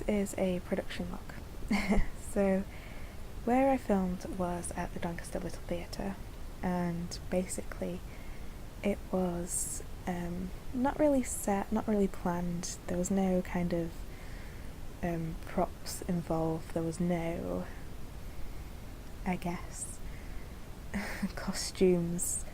is a production log. So, where I filmed was at the Doncaster Little Theatre, and basically it was not really set, not really planned. There was no kind of props involved. There was no, I guess, costumes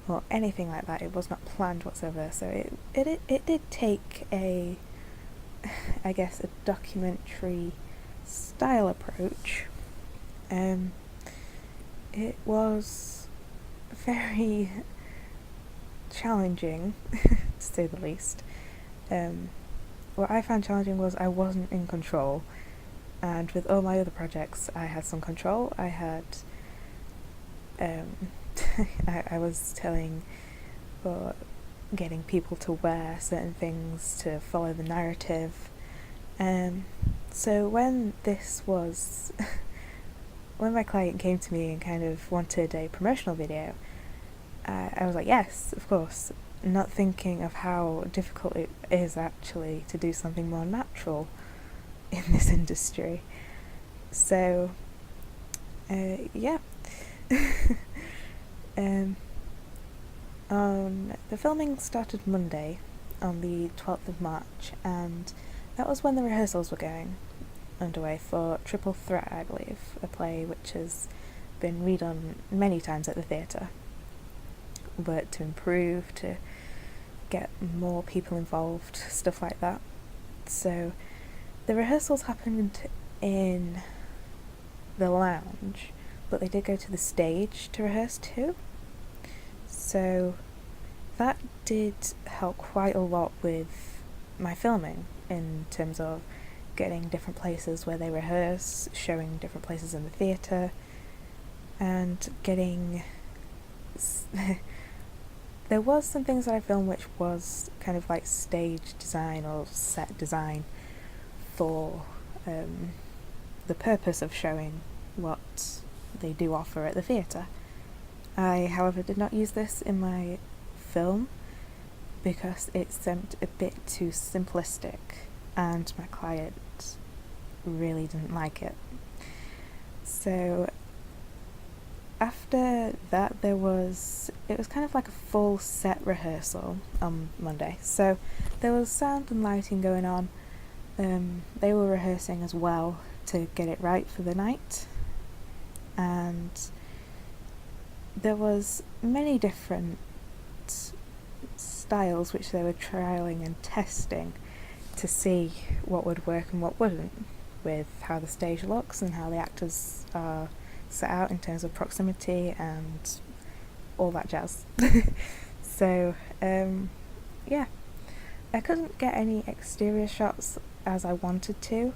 or anything like that. It was not planned whatsoever. So it did take a, I guess, a documentary style approach. It was very challenging, to say the least. What I found challenging was I wasn't in control, and with all my other projects I had some control. I had I was telling or getting people to wear certain things to follow the narrative. So when this was when my client came to me and kind of wanted a promotional video, I was like, yes, of course, not thinking of how difficult it is actually to do something more natural in this industry. So, yeah. The filming started Monday, on the 12th of March, and that was when the rehearsals were going underway for Triple Threat, I believe, a play which has been redone many times at the theatre, but to improve, to get more people involved, stuff like that. So the rehearsals happened in the lounge, but they did go to the stage to rehearse too. So that did help quite a lot with my filming, in terms of getting different places where they rehearse, showing different places in the theatre, and getting there was some things that I filmed which was kind of like stage design or set design for the purpose of showing what they do offer at the theatre. I, however, did not use this in my film because it seemed a bit too simplistic, and my client really didn't like it. So after that, it was kind of like a full set rehearsal on Monday. So there was sound and lighting going on. They were rehearsing as well to get it right for the night, and there was many different styles which they were trialling and testing to see what would work and what wouldn't, with how the stage looks and how the actors are set out in terms of proximity and all that jazz. So yeah, I couldn't get any exterior shots as I wanted to,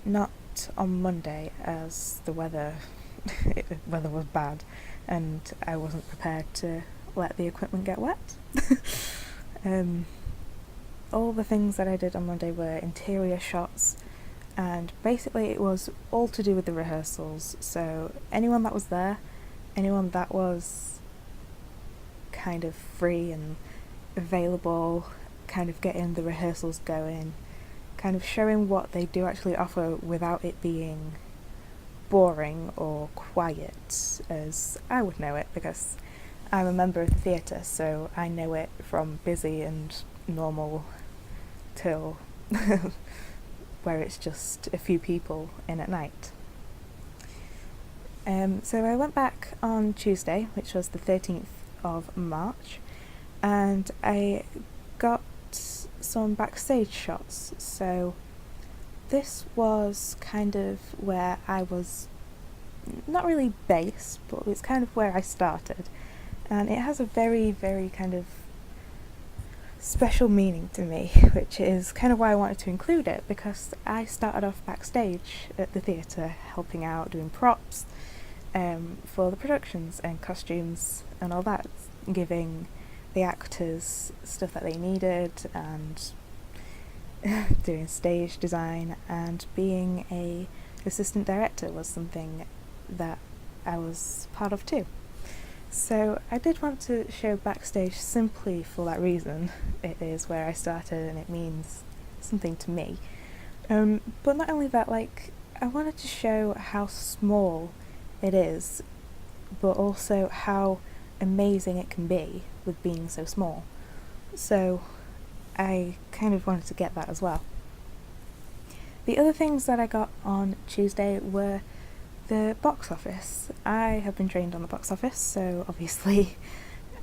not on Monday, as the weather was bad and I wasn't prepared to let the equipment get wet. All the things that I did on Monday were interior shots, and basically it was all to do with the rehearsals. So anyone that was there, anyone that was kind of free and available, kind of getting the rehearsals going, kind of showing what they do actually offer without it being boring or quiet, as I would know it, because I'm a member of the theatre, so I know it from busy and normal till where it's just a few people in at night. So I went back on Tuesday, which was the 13th of March, and I got some backstage shots. So this was kind of where I was not really based, but it's kind of where I started, and it has a very, very kind of special meaning to me, which is kind of why I wanted to include it, because I started off backstage at the theatre helping out, doing props for the productions and costumes and all that, giving the actors stuff that they needed, and doing stage design, and being a assistant director was something that I was part of too. So I did want to show backstage simply for that reason. It is where I started and it means something to me. But not only that, like, I wanted to show how small it is, but also how amazing it can be with being so small. So I kind of wanted to get that as well. The other things that I got on Tuesday were the box office. I have been trained on the box office, so obviously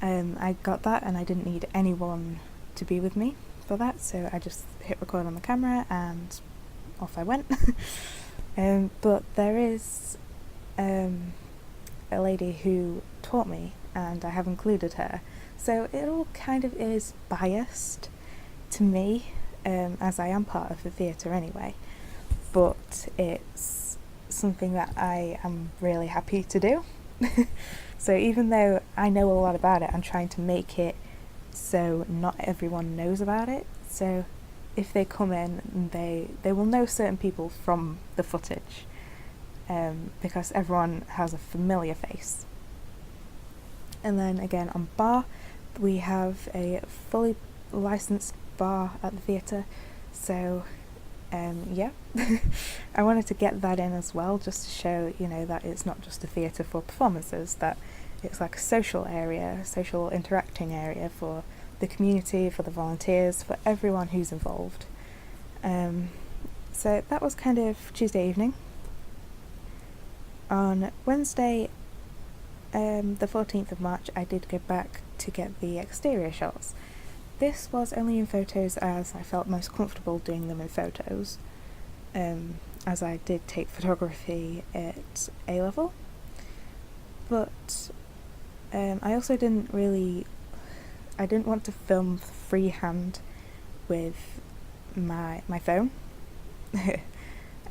I got that, and I didn't need anyone to be with me for that, so I just hit record on the camera and off I went. But there is a lady who taught me, and I have included her, so it all kind of is biased to me, as I am part of the theatre anyway, but it's something that I am really happy to do. So even though I know a lot about it, I'm trying to make it so not everyone knows about it. So if they come in, they will know certain people from the footage, because everyone has a familiar face. And then again on bar, we have a fully licensed bar at the theatre, so yeah. I wanted to get that in as well, just to show, that it's not just a theatre for performances, that it's like a social area, social interacting area for the community, for the volunteers, for everyone who's involved. So that was kind of Tuesday evening. On Wednesday, the 14th of March, I did go back to get the exterior shots. This was only in photos, as I felt most comfortable doing them in photos, as I did take photography at A level. But I also didn't want to film freehand with my phone.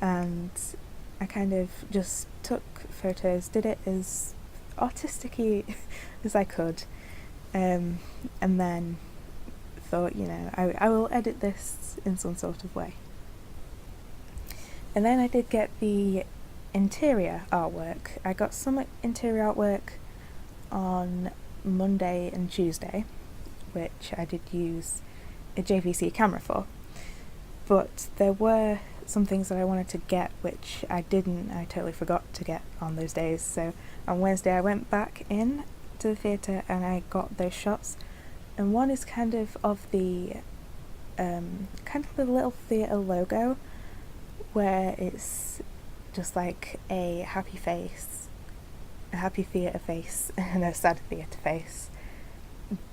And I kind of just took photos, did it as artistic-y as I could, and then thought, I will edit this in some sort of way. And then I did get the interior artwork. I got some interior artwork on Monday and Tuesday, which I did use a JVC camera for, but there were some things that I wanted to get which I totally forgot to get on those days. So on Wednesday I went back in to the theatre and I got those shots, and one is kind of the little theatre logo, where it's just like a happy theatre face and a sad theatre face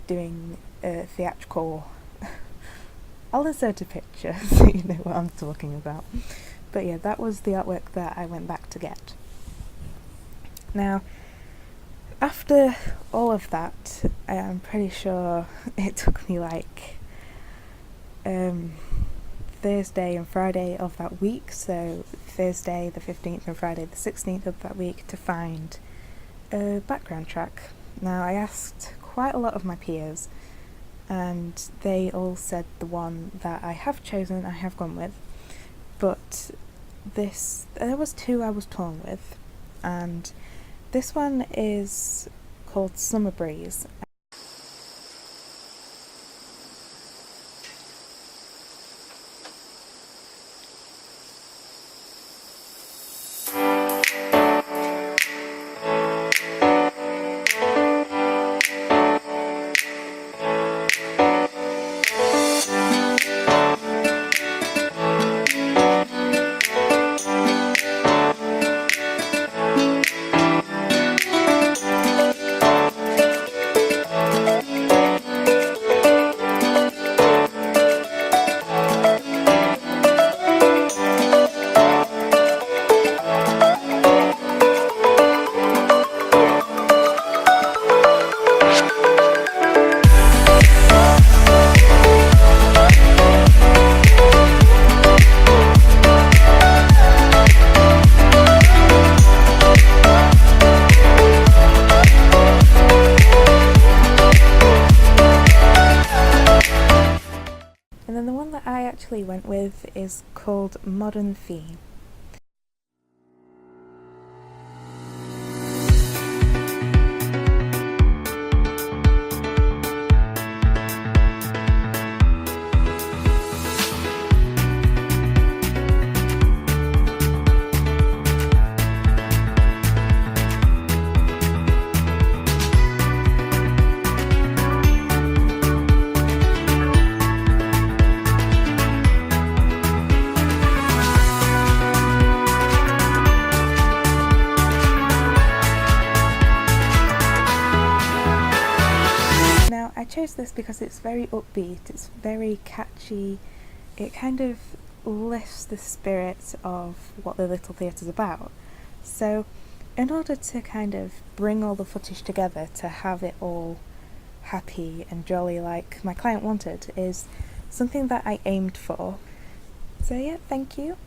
doing a theatrical I'll insert a picture so you know what I'm talking about. But yeah, that was the artwork that I went back to get. Now, after all of that, I'm pretty sure it took me like Thursday and Friday of that week, so Thursday the 15th and Friday the 16th of that week, to find a background track. Now, I asked quite a lot of my peers, and they all said the one that I have chosen, I have gone with, but there was two I was torn with, and this one is called Summer Breeze. And then the one that I actually went with is called Modern Theme. chose this because it's very upbeat, it's very catchy, it kind of lifts the spirit of what the Little Theatre's about. So in order to kind of bring all the footage together to have it all happy and jolly like my client wanted is something that I aimed for. So yeah, thank you.